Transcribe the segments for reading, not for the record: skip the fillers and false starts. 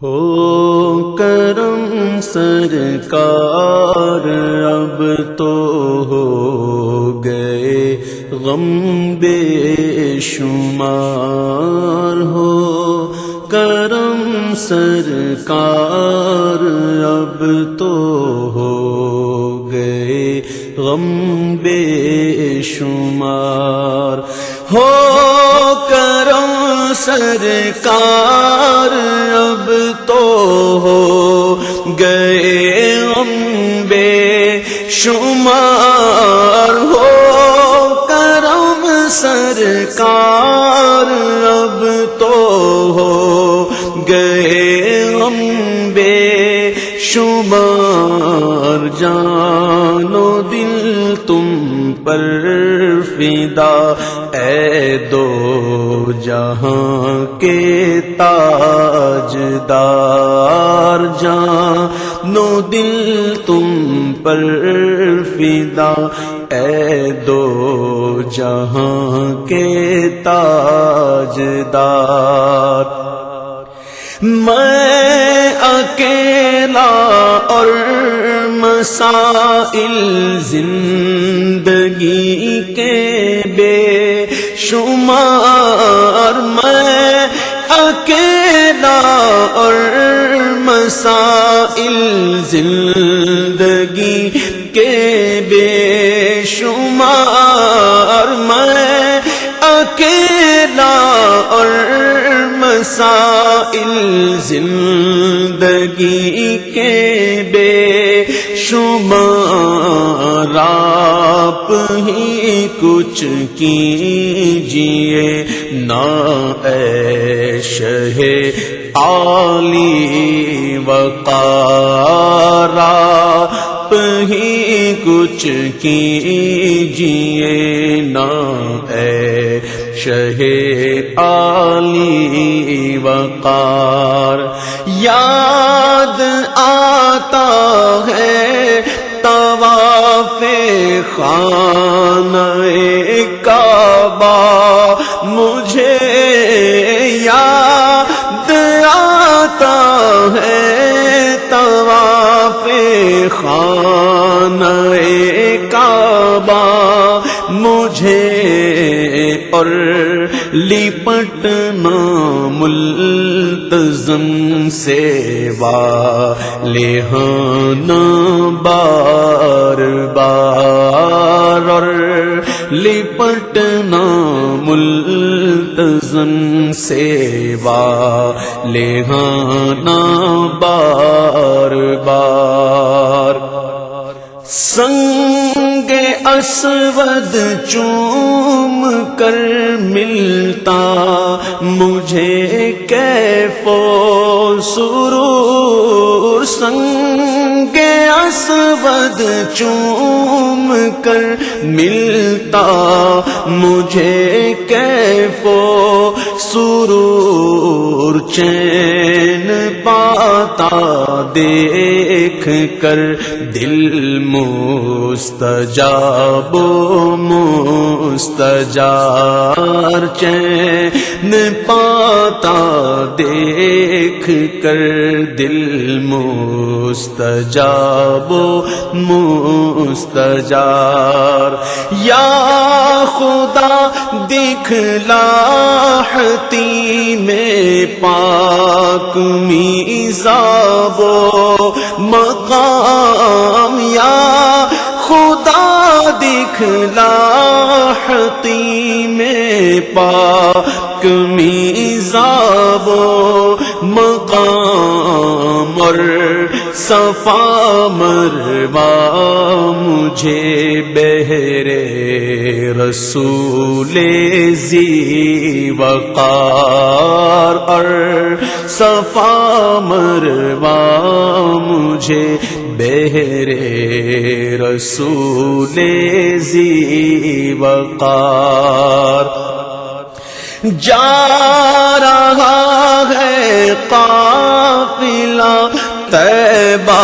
ہو کرم سرکار اب تو ہو گئے غم بے شمار، ہو کرم سرکار اب تو ہو گئے غم بے شمار، ہو کرم سرکار اب تو ہو گئے غم بے شمار، ہو کرم سرکار اب تو ہو گئے غم بے شمار، جان و دل تم پر فدا اے دو جہاں کے تاجدار، جان و دل تم پر فدا اے دو جہاں کے تاجدار، میں اکیلا اور مسائل زندگی کے بے شمار، میں اکیلا اور مسائل زندگی کے بے شمار، میں اکیلا اور مسائل زندگی کے بے شمار، آپ ہی کچھ کیجئے نا اے شہ عالی وقار، آپ ہی کچھ کیجئے نا اے شہ عالی وقار، یاد آتا ہے طواف خانہ کعبہ، مجھے یاد آتا ہے طواف خانہ کعبہ مجھے، اور لپٹنا ملتزم سے والہانا بار بار، اور لپٹنا ملتزم سے والہانا بار بار، سنگ اسود چوم کر ملتا مجھے کیف و سرور، سنگ اسود چوم کر ملتا مجھے کیف و سرور، چین پاتا دیکھ کر دل مستجاب و مستجار، چین پاتا دیکھ کر دل مستجاب و مستجار، یا خدا دکھلا میں پاک میزاب و مقام، یا خدا دکھلا میں پاک میزاب و مقام، اور صفا مروا مجھے بہرے رسول ذی وقار، اور صفا مروا مجھے بہرے رسول ذی وقار، جا رہا ہے قافلہ طیبہ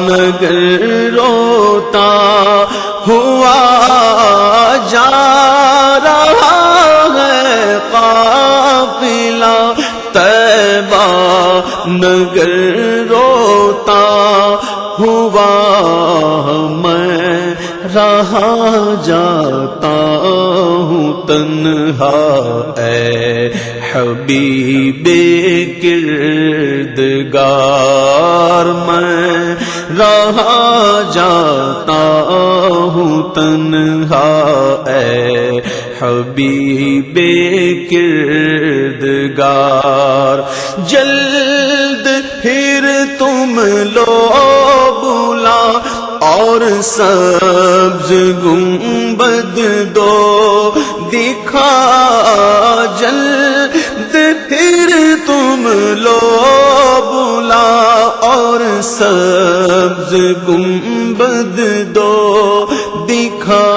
نگر روتا ہوا، جا رہا ہے قافلہ طیبہ نگر روتا ہوا میں رہا جاتا ہوں تنہا، اے حبیب کردگار میں رہا جاتا ہوں تنہا، اے حبیب کردگار۔ جلد پھر تم لو بلا اور سبز گنبد دو دکھا، جلد پھر تم لو بلا اور سبز گنبد دو دکھا،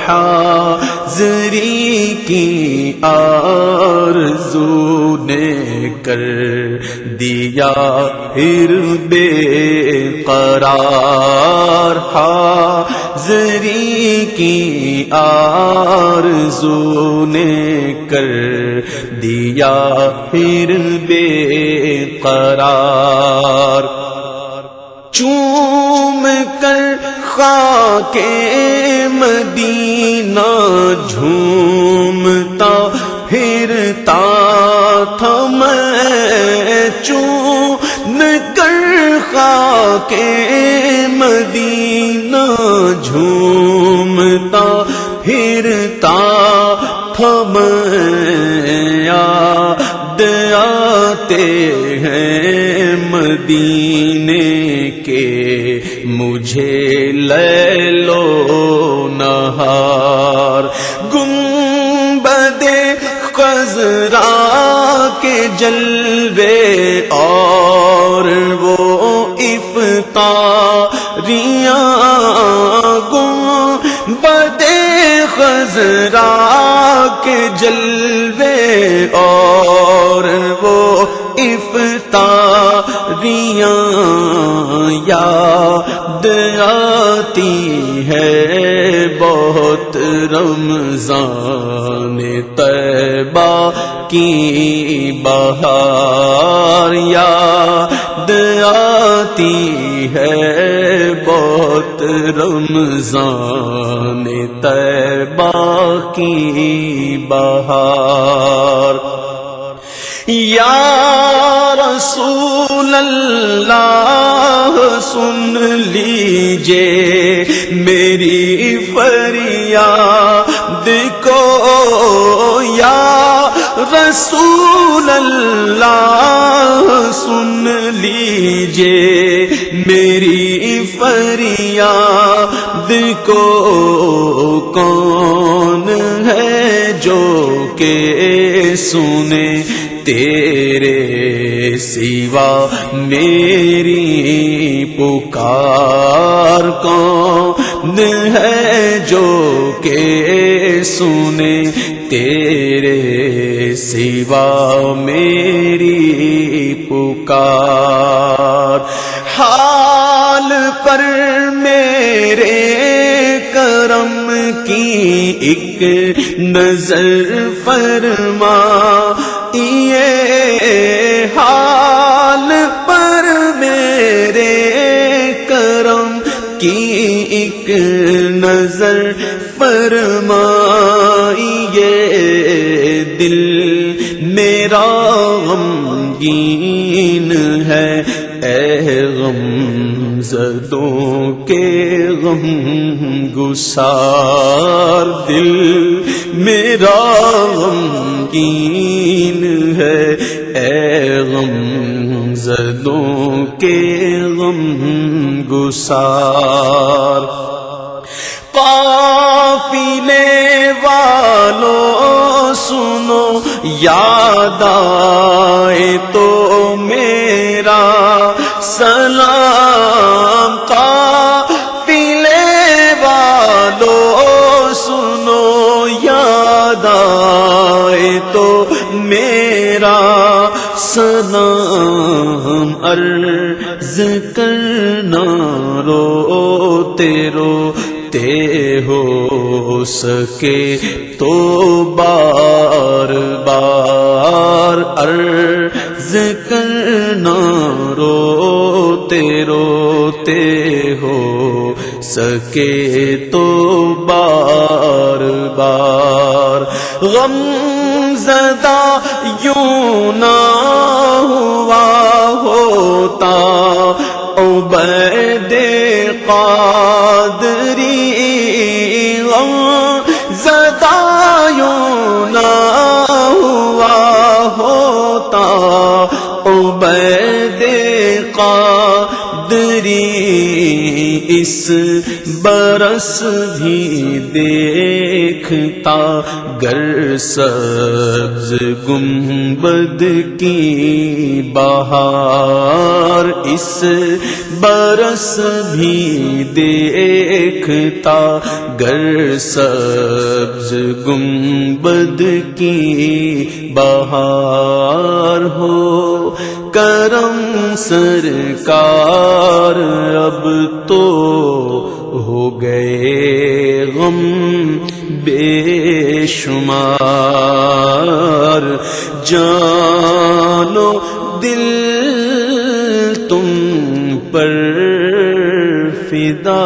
حاضری کی آرزو نے کر دیا پھر بے قرار، حاضری کی آرزو نے کر دیا پھر بے قرار۔ چوم کر خاک مدینہ جھومتا پھرتا تھا میں، چوم کر خاک مدینہ جھومتا پھرتا تھا میں، یاد آتے ہیں مدینے کے مجھے لیل و نہار، گنبد خضرا کے جلوے اور وہ افطاریاں، گنبد خضرا کے جلوے اور وہ افطاریاں، یاد آتی ہے بہت رمضان طیبہ کی بہار، یاد آتی ہے بہت رمضان طیبہ کی بہار۔ یا رسول اللہ سن لیجئے میری فریاد کو، یا رسول اللہ سن لیجئے میری فریاد کو، کون ہے جو کہ سنے تیرے سوا میری پکار، کون ہے جو کہ سنے تیرے سوا میری پکار۔ حال پر میرے کرم کی ایک نظر فرما، یہ حال پر میرے کرم کی ایک نظر فرمائیے، دل میرا غمگین ہے، اے غم زدوں کے غم گسار، دل میرا غمگین ہے، اے غم زدوں کے غم گسار۔ قافلے والوں سنو یاد آئے تو میرا سلام، قافلے والوں سنو یاد آئے تو میرا سلام، عرض کرنا روتے روتے ہو سکے تو بار بار، عرض کرنا نہ روتے روتے ہو سکے تو بار بار غم زدہ یوں نہ ہوا ہوتا عبید قادری غم زدہ یوں نہ ہوا ہوتا عبید قادری اس برس بھی دیکھتا گر سبز گنبد کی بہار اس برس بھی دیکھتا گر سبز گنبد کی بہار ہو کرم سرکار اب تو ہو گئے غم بے شمار جان و دل تم پر فدا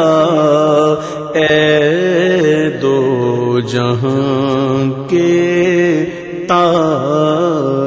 اے دو جہاں کے تاجدار